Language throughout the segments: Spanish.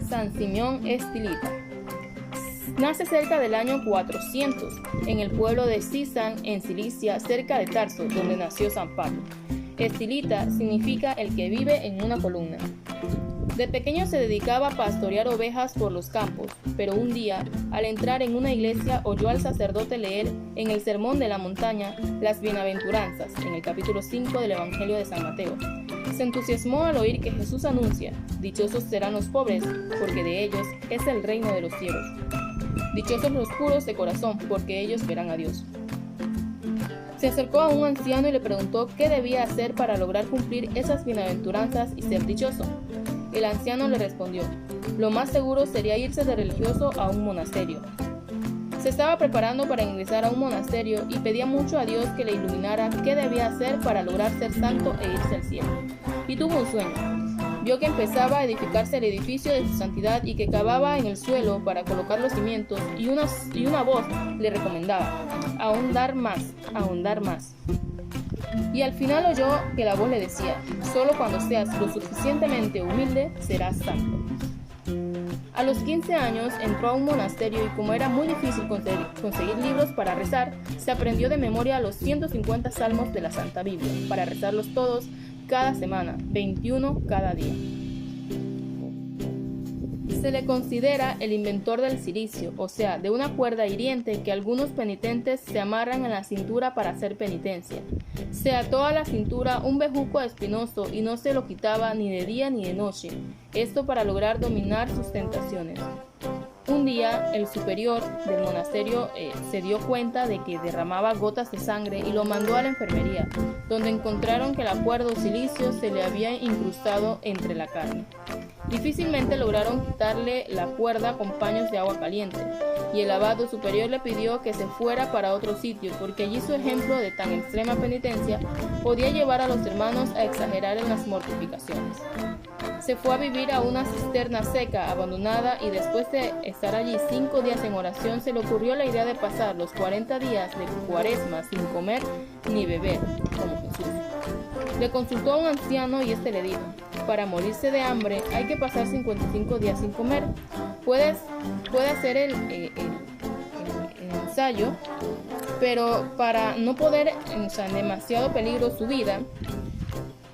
San Simeón Estilita. Nace cerca del año 400 en el pueblo de Sisán, en Cilicia, cerca de Tarso, donde nació San Pablo. Estilita significa el que vive en una columna. De pequeño se dedicaba a pastorear ovejas por los campos, pero un día, al entrar en una iglesia, oyó al sacerdote leer en el Sermón de la Montaña las Bienaventuranzas, en el capítulo 5 del Evangelio de San Mateo. Se entusiasmó al oír que Jesús anuncia: dichosos serán los pobres, porque de ellos es el reino de los cielos. Dichosos los puros de corazón, porque ellos verán a Dios. Se acercó a un anciano y le preguntó qué debía hacer para lograr cumplir esas bienaventuranzas y ser dichoso. El anciano le respondió: lo más seguro sería irse de religioso a un monasterio. Se estaba preparando para ingresar a un monasterio y pedía mucho a Dios que le iluminara qué debía hacer para lograr ser santo e irse al cielo. Y tuvo un sueño. Vio que empezaba a edificarse el edificio de su santidad y que cavaba en el suelo para colocar los cimientos, y una voz le recomendaba: ahondar más, ahondar más. Y al final oyó que la voz le decía: solo cuando seas lo suficientemente humilde serás santo. A los 15 años entró a un monasterio y, como era muy difícil conseguir libros para rezar, se aprendió de memoria los 150 salmos de la Santa Biblia, para rezarlos todos cada semana, 21 cada día. Se le considera el inventor del cilicio, o sea, de una cuerda hiriente que algunos penitentes se amarran en la cintura para hacer penitencia. Se ató a la cintura un bejuco espinoso y no se lo quitaba ni de día ni de noche, esto para lograr dominar sus tentaciones. Un día, el superior del monasterio se dio cuenta de que derramaba gotas de sangre y lo mandó a la enfermería, donde encontraron que la cuerda o cilicio se le había incrustado entre la carne. Difícilmente lograron quitarle la cuerda con paños de agua caliente, y el abad superior le pidió que se fuera para otro sitio, porque allí su ejemplo de tan extrema penitencia podía llevar a los hermanos a exagerar en las mortificaciones. Se fue a vivir a una cisterna seca, abandonada, y después de estar allí 5 días en oración, se le ocurrió la idea de pasar los 40 días de Cuaresma sin comer ni beber, como Jesús. Le consultó a un anciano y este le dijo: para morirse de hambre hay que pasar 55 días sin comer. Puede hacer el ensayo, pero para no poner en demasiado peligro su vida,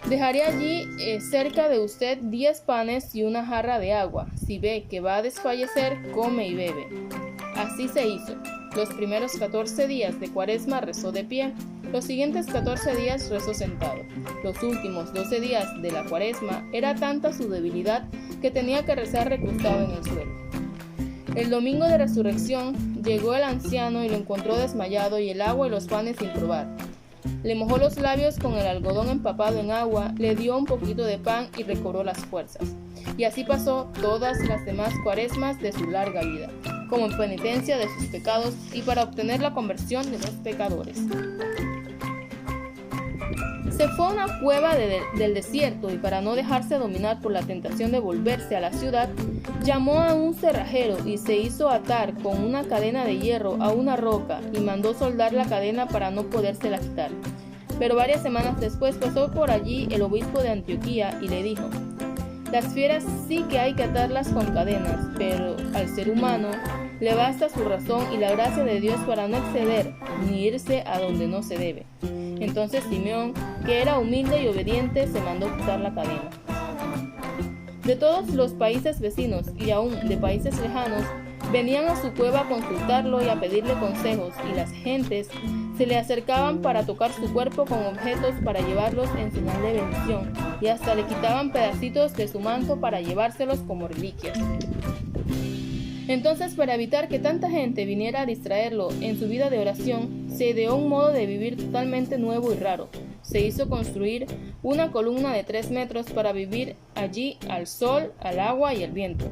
dejaré allí cerca de usted 10 panes y una jarra de agua. Si ve que va a desfallecer, come y bebe. Así se hizo. Los primeros 14 días de Cuaresma rezó de pie. Los siguientes 14 días rezó sentado. Los últimos 12 días de la Cuaresma era tanta su debilidad que tenía que rezar recostado en el suelo. El domingo de resurrección llegó el anciano y lo encontró desmayado y el agua y los panes sin probar. Le mojó los labios con el algodón empapado en agua, le dio un poquito de pan y recobró las fuerzas. Y así pasó todas las demás Cuaresmas de su larga vida, como penitencia de sus pecados y para obtener la conversión de los pecadores. Se fue a una cueva del desierto y, para no dejarse dominar por la tentación de volverse a la ciudad, llamó a un cerrajero y se hizo atar con una cadena de hierro a una roca y mandó soldar la cadena para no podérsela quitar. Pero varias semanas después pasó por allí el obispo de Antioquía y le dijo: las fieras sí que hay que atarlas con cadenas, pero al ser humano le basta su razón y la gracia de Dios para no exceder ni irse a donde no se debe. Entonces Simeón, que era humilde y obediente, se mandó quitar la cadena. De todos los países vecinos y aún de países lejanos, venían a su cueva a consultarlo y a pedirle consejos, y las gentes se le acercaban para tocar su cuerpo con objetos para llevarlos en señal de bendición, y hasta le quitaban pedacitos de su manto para llevárselos como reliquias. Entonces, para evitar que tanta gente viniera a distraerlo en su vida de oración, se ideó un modo de vivir totalmente nuevo y raro. Se hizo construir una columna de 3 metros para vivir allí al sol, al agua y al viento.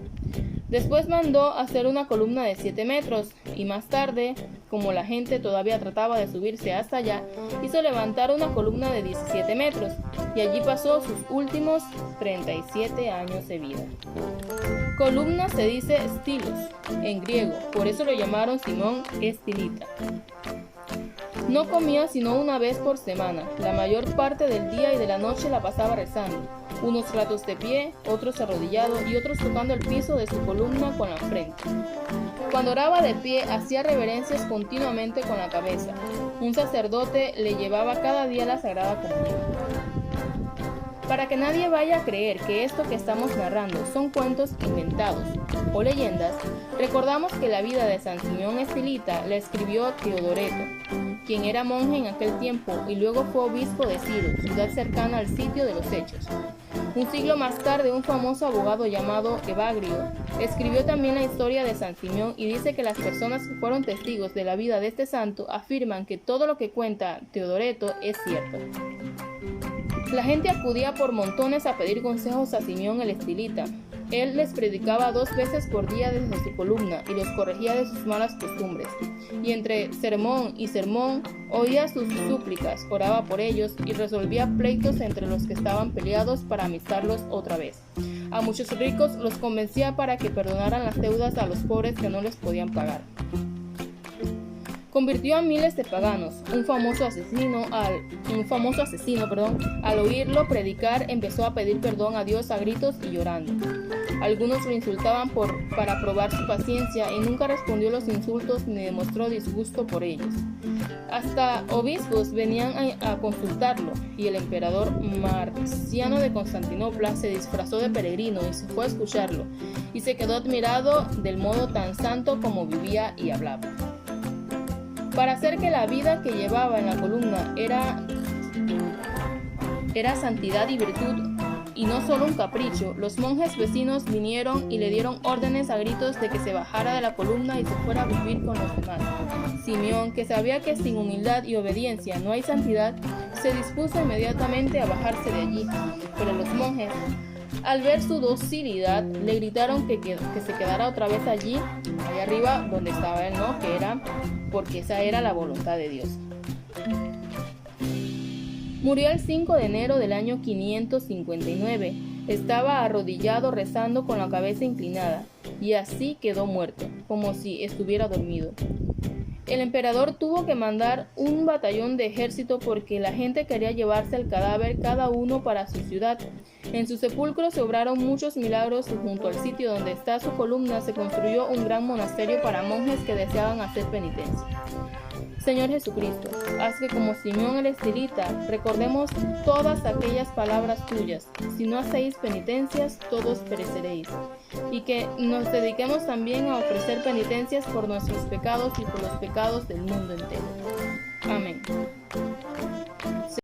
Después mandó hacer una columna de 7 metros y más tarde, como la gente todavía trataba de subirse hasta allá, hizo levantar una columna de 17 metros y allí pasó sus últimos 37 años de vida. Columna se dice estilos en griego, por eso lo llamaron Simón Estilita. No comía sino una vez por semana. La mayor parte del día y de la noche la pasaba rezando, unos ratos de pie, otros arrodillado y otros tocando el piso de su columna con la frente. Cuando oraba de pie, hacía reverencias continuamente con la cabeza. Un sacerdote le llevaba cada día la Sagrada Comunión. Para que nadie vaya a creer que esto que estamos narrando son cuentos inventados o leyendas, recordamos que la vida de San Simeón Estilita la escribió Teodoreto, quien era monje en aquel tiempo y luego fue obispo de Ciro, ciudad cercana al sitio de los Hechos. Un siglo más tarde, un famoso abogado llamado Evagrio escribió también la historia de San Simeón y dice que las personas que fueron testigos de la vida de este santo afirman que todo lo que cuenta Teodoreto es cierto. La gente acudía por montones a pedir consejos a Simeón el Estilita. Él les predicaba 2 veces por día desde su columna y los corregía de sus malas costumbres. Y entre sermón y sermón oía sus súplicas, oraba por ellos y resolvía pleitos entre los que estaban peleados para amistarlos otra vez. A muchos ricos los convencía para que perdonaran las deudas a los pobres que no les podían pagar. Convirtió a miles de paganos. Un famoso asesino, al oírlo predicar, empezó a pedir perdón a Dios a gritos y llorando. Algunos lo insultaban para probar su paciencia y nunca respondió los insultos ni demostró disgusto por ellos. Hasta obispos venían a consultarlo y el emperador Marciano de Constantinopla se disfrazó de peregrino y se fue a escucharlo y se quedó admirado del modo tan santo como vivía y hablaba. Para hacer que la vida que llevaba en la columna era santidad y virtud y no solo un capricho, los monjes vecinos vinieron y le dieron órdenes a gritos de que se bajara de la columna y se fuera a vivir con los demás. Simeón, que sabía que sin humildad y obediencia no hay santidad, se dispuso inmediatamente a bajarse de allí, pero los monjes, al ver su docilidad, le gritaron que se quedara otra vez allí arriba donde estaba él, ¿no? Que era porque esa era la voluntad de Dios. Murió el 5 de enero del año 559. Estaba arrodillado rezando con la cabeza inclinada, y así quedó muerto, como si estuviera dormido. El emperador tuvo que mandar un batallón de ejército porque la gente quería llevarse el cadáver cada uno para su ciudad. En su sepulcro se obraron muchos milagros y junto al sitio donde está su columna se construyó un gran monasterio para monjes que deseaban hacer penitencia. Señor Jesucristo, haz que como Simeón el Estilita recordemos todas aquellas palabras tuyas. Si no hacéis penitencias, todos pereceréis. Y que nos dediquemos también a ofrecer penitencias por nuestros pecados y por los pecados del mundo entero. Amén.